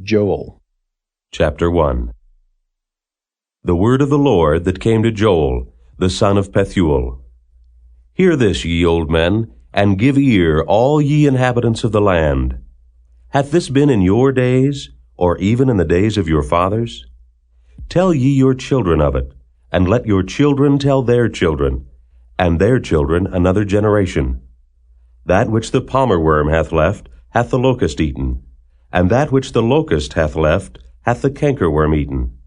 Joel. Chapter 1. The word of the Lord that came to Joel, the son of Pethuel. Hear this, ye old men, and give ear, all ye inhabitants of the land. Hath this been in your days, or even in the days of your fathers? Tell ye your children of it, and let your children tell their children, and their children another generation. That which the palmer worm hath left, hath the locust eaten, and that which the locust hath left, hath the cankerworm eaten,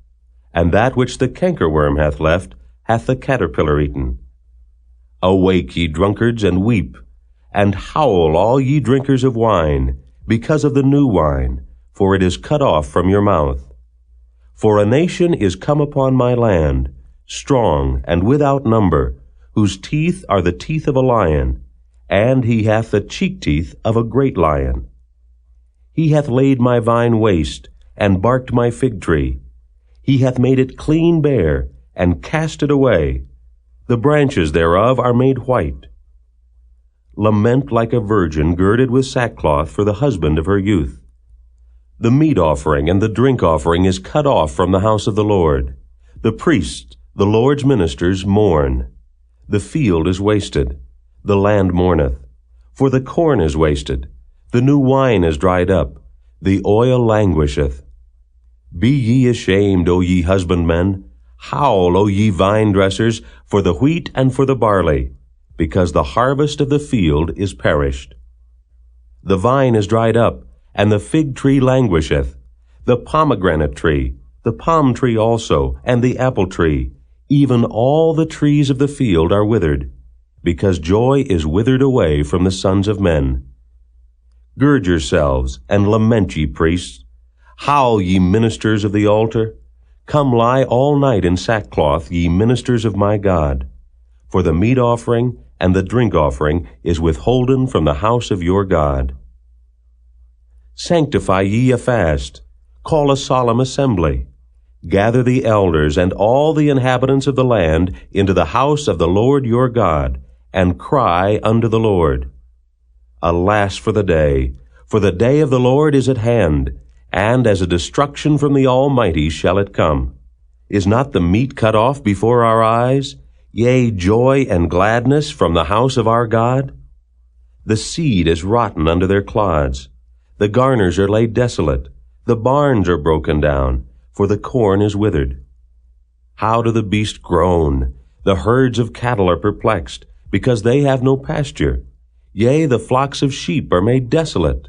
and that which the cankerworm hath left, hath the caterpillar eaten. Awake, ye drunkards, and weep, and howl, all ye drinkers of wine, because of the new wine, for it is cut off from your mouth. For a nation is come upon my land, strong and without number, whose teeth are the teeth of a lion, and he hath the cheek teeth of a great lion. He hath laid my vine waste, and barked my fig tree. He hath made it clean bare, and cast it away. The branches thereof are made white. Lament like a virgin girded with sackcloth for the husband of her youth. The meat offering and the drink offering is cut off from the house of the Lord. The priests, the Lord's ministers, mourn. The field is wasted, the land mourneth. For the corn is wasted, the new wine is dried up, the oil languisheth. Be ye ashamed, O ye husbandmen, howl, O ye vine dressers, for the wheat and for the barley, because the harvest of the field is perished. The vine is dried up, and the fig tree languisheth, the pomegranate tree, the palm tree also, and the apple tree, even all the trees of the field are withered, because joy is withered away from the sons of men. Gird yourselves, and lament, ye priests. Howl, ye ministers of the altar. Come lie all night in sackcloth, ye ministers of my God. For the meat offering and the drink offering is withholden from the house of your God. Sanctify ye a fast. Call a solemn assembly. Gather the elders and all the inhabitants of the land into the house of the Lord your God, and cry unto the Lord. Alas for the day of the Lord is at hand, and as a destruction from the Almighty shall it come. Is not the meat cut off before our eyes? Yea, joy and gladness from the house of our God? The seed is rotten under their clods. The garners are laid desolate. The barns are broken down, for the corn is withered. How do the beasts groan? The herds of cattle are perplexed, because they have no pasture. Yea, the flocks of sheep are made desolate.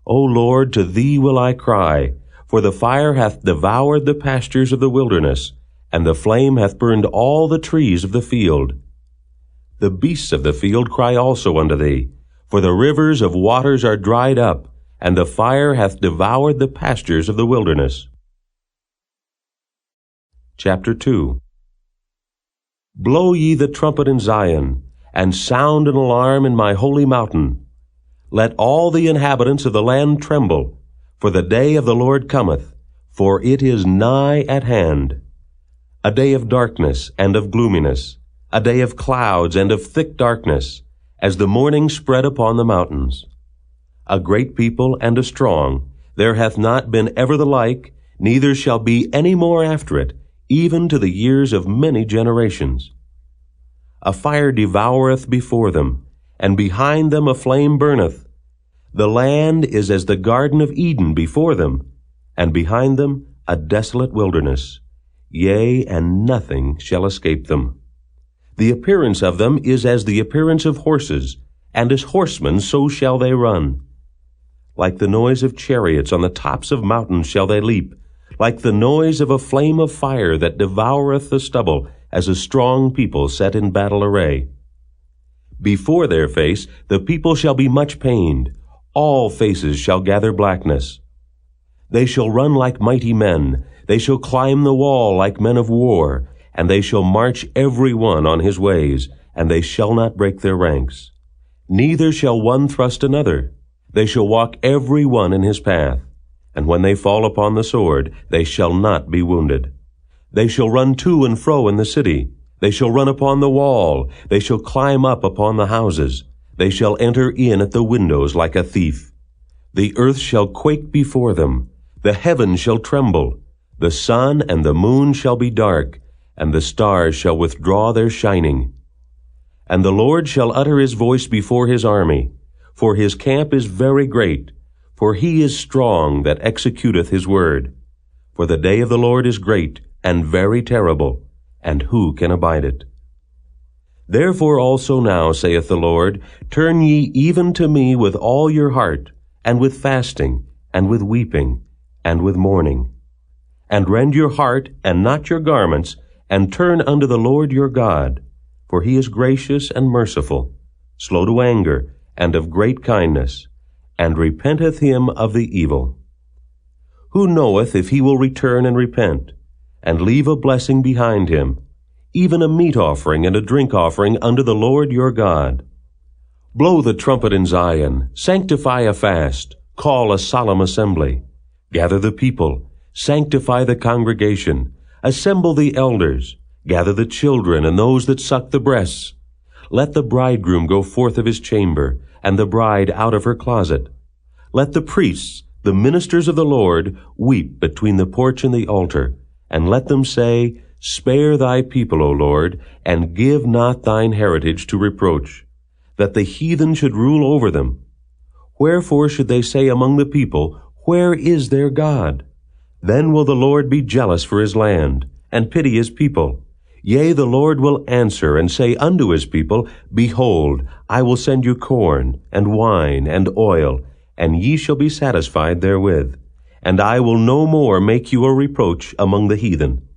O Lord, to thee will I cry, for the fire hath devoured the pastures of the wilderness, and the flame hath burned all the trees of the field. The beasts of the field cry also unto thee, for the rivers of waters are dried up, and the fire hath devoured the pastures of the wilderness. Chapter 2. Blow ye the trumpet in Zion, and sound an alarm in my holy mountain. Let all the inhabitants of the land tremble, for the day of the Lord cometh, for it is nigh at hand. A day of darkness and of gloominess, a day of clouds and of thick darkness, as the morning spread upon the mountains. A great people and a strong, there hath not been ever the like, neither shall be any more after it, even to the years of many generations. A fire devoureth before them, and behind them a flame burneth. The land is as the Garden of Eden before them, and behind them a desolate wilderness. Yea, and nothing shall escape them. The appearance of them is as the appearance of horses, and as horsemen so shall they run. Like the noise of chariots on the tops of mountains shall they leap, like the noise of a flame of fire that devoureth the stubble, as a strong people set in battle array. Before their face the people shall be much pained, all faces shall gather blackness. They shall run like mighty men, they shall climb the wall like men of war, and they shall march every one on his ways, and they shall not break their ranks. Neither shall one thrust another, they shall walk every one in his path, and when they fall upon the sword, they shall not be wounded. They shall run to and fro in the city. They shall run upon the wall. They shall climb up upon the houses. They shall enter in at the windows like a thief. The earth shall quake before them. The heavens shall tremble, the sun and the moon shall be dark, and the stars shall withdraw their shining. And the Lord shall utter his voice before his army, for his camp is very great, for he is strong that executeth his word. For the day of the Lord is great and very terrible, and who can abide it? Therefore also now, saith the Lord, turn ye even to me with all your heart, and with fasting, and with weeping, and with mourning. And rend your heart, and not your garments, and turn unto the Lord your God. For he is gracious and merciful, slow to anger, and of great kindness, and repenteth him of the evil. Who knoweth if he will return and repent, and leave a blessing behind him, even a meat offering and a drink offering unto the Lord your God? Blow the trumpet in Zion, sanctify a fast, call a solemn assembly. Gather the people, sanctify the congregation, assemble the elders, gather the children and those that suck the breasts. Let the bridegroom go forth of his chamber, and the bride out of her closet. Let the priests, the ministers of the Lord, weep between the porch and the altar, and let them say, Spare thy people, O Lord, and give not thine heritage to reproach, that the heathen should rule over them. Wherefore should they say among the people, Where is their God? Then will the Lord be jealous for his land, and pity his people. Yea, the Lord will answer and say unto his people, Behold, I will send you corn, and wine, and oil, and ye shall be satisfied therewith. And I will no more make you a reproach among the heathen.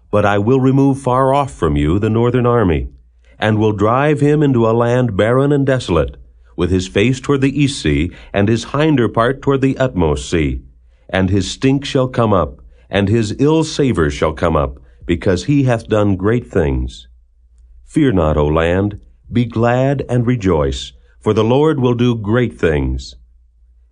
But I will remove far off from you the northern army, and will drive him into a land barren and desolate, with his face toward the east sea, and his hinder part toward the utmost sea. And his stink shall come up, and his ill savor shall come up, because he hath done great things. Fear not, O land, be glad and rejoice, for the Lord will do great things.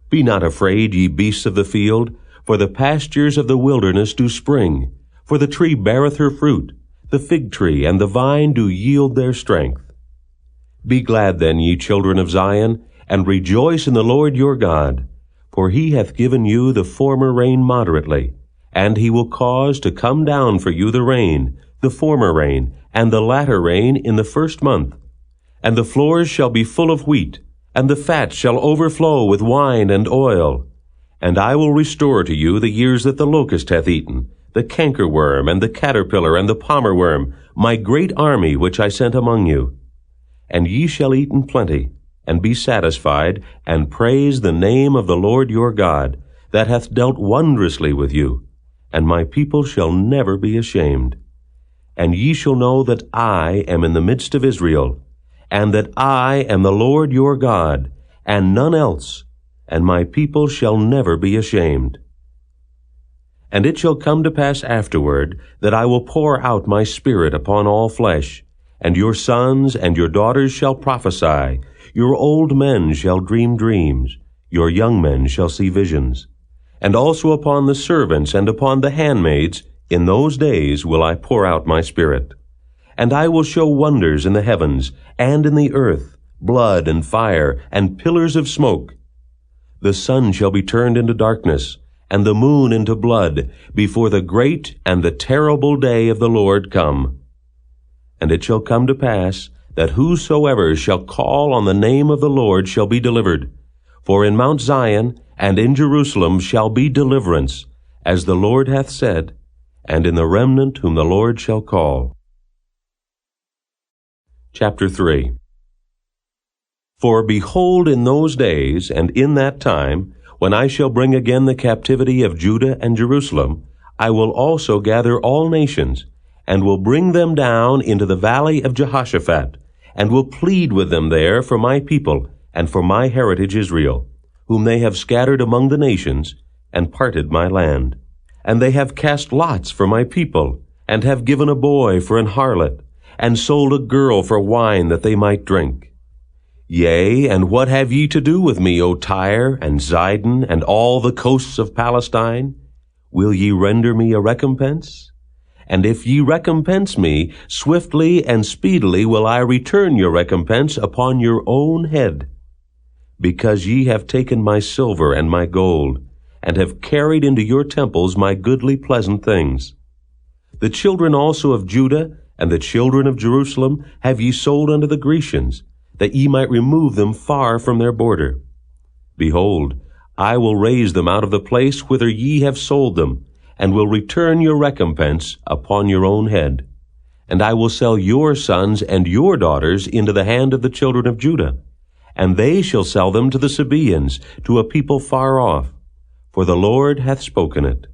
Be not afraid, ye beasts of the field, for the pastures of the wilderness do spring. For the tree beareth her fruit, the fig tree and the vine do yield their strength. Be glad then, ye children of Zion, and rejoice in the Lord your God. For he hath given you the former rain moderately, and he will cause to come down for you the rain, the former rain, and the latter rain in the first month. And the floors shall be full of wheat, and the fat shall overflow with wine and oil. And I will restore to you the years that the locust hath eaten, the cankerworm, and the caterpillar, and the palmer worm, my great army which I sent among you. And ye shall eat in plenty, and be satisfied, and praise the name of the Lord your God, that hath dealt wondrously with you. And my people shall never be ashamed. And ye shall know that I am in the midst of Israel, and that I am the Lord your God, and none else, and my people shall never be ashamed. And it shall come to pass afterward, that I will pour out my Spirit upon all flesh, and your sons and your daughters shall prophesy, your old men shall dream dreams, your young men shall see visions. And also upon the servants and upon the handmaids, in those days will I pour out my Spirit. And I will show wonders in the heavens and in the earth, blood and fire, and pillars of smoke. The sun shall be turned into darkness, and the moon into blood, before the great and the terrible day of the Lord come. And it shall come to pass, that whosoever shall call on the name of the Lord shall be delivered. For in Mount Zion and in Jerusalem shall be deliverance, as the Lord hath said, and in the remnant whom the Lord shall call. Chapter 3. For behold, in those days, and in that time, when I shall bring again the captivity of Judah and Jerusalem, I will also gather all nations, and will bring them down into the valley of Jehoshaphat, and will plead with them there for my people, and for my heritage Israel, whom they have scattered among the nations, and parted my land. And they have cast lots for my people, and have given a boy for an harlot, and sold a girl for wine that they might drink. Yea, and what have ye to do with me, O Tyre, and Zidon, and all the coasts of Palestine? Will ye render me a recompense? And if ye recompense me, swiftly and speedily will I return your recompense upon your own head. Because ye have taken my silver and my gold, and have carried into your temples my goodly pleasant things. The children also of Judah and the children of Jerusalem have ye sold unto the Grecians, that ye might remove them far from their border. Behold, I will raise them out of the place whither ye have sold them, and will return your recompense upon your own head. And I will sell your sons and your daughters into the hand of the children of Judah, and they shall sell them to the Sabaeans, to a people far off. For the Lord hath spoken it.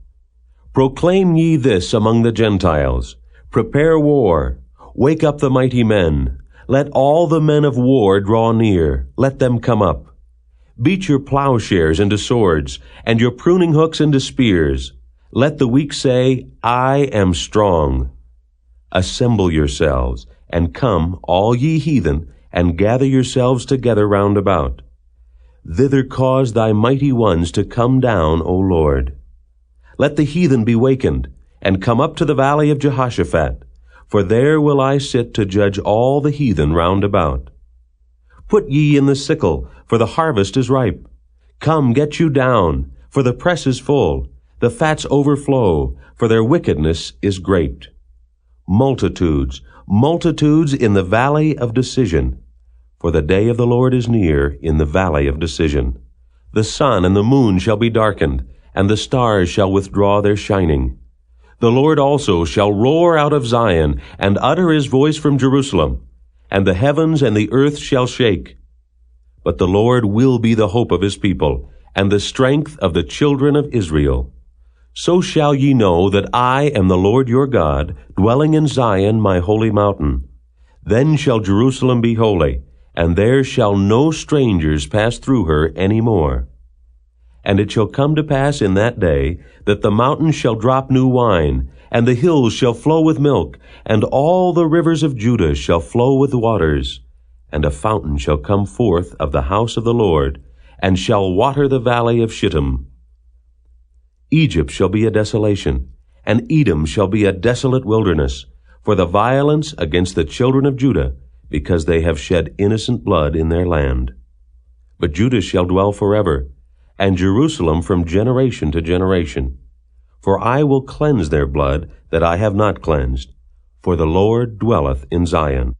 Proclaim ye this among the Gentiles. Prepare war. Wake up the mighty men. Let all the men of war draw near. Let them come up. Beat your plowshares into swords, and your pruning hooks into spears. Let the weak say, I am strong. Assemble yourselves, and come, all ye heathen, and gather yourselves together round about. Thither cause thy mighty ones to come down, O Lord. Let the heathen be wakened, and come up to the valley of Jehoshaphat, for there will I sit to judge all the heathen round about. Put ye in the sickle, for the harvest is ripe. Come, get you down, for the press is full. The fats overflow, for their wickedness is great. Multitudes, multitudes in the valley of decision. For the day of the Lord is near in the valley of decision. The sun and the moon shall be darkened, and the stars shall withdraw their shining. The Lord also shall roar out of Zion, and utter his voice from Jerusalem, and the heavens and the earth shall shake. But the Lord will be the hope of his people, and the strength of the children of Israel. So shall ye know that I am the Lord your God, dwelling in Zion my holy mountain. Then shall Jerusalem be holy, and there shall no strangers pass through her any more. And it shall come to pass in that day that the mountains shall drop new wine, and the hills shall flow with milk, and all the rivers of Judah shall flow with waters. And a fountain shall come forth of the house of the Lord, and shall water the valley of Shittim. Egypt shall be a desolation, and Edom shall be a desolate wilderness, for the violence against the children of Judah, because they have shed innocent blood in their land. But Judah shall dwell forever, and Jerusalem from generation to generation. For I will cleanse their blood that I have not cleansed, for the Lord dwelleth in Zion.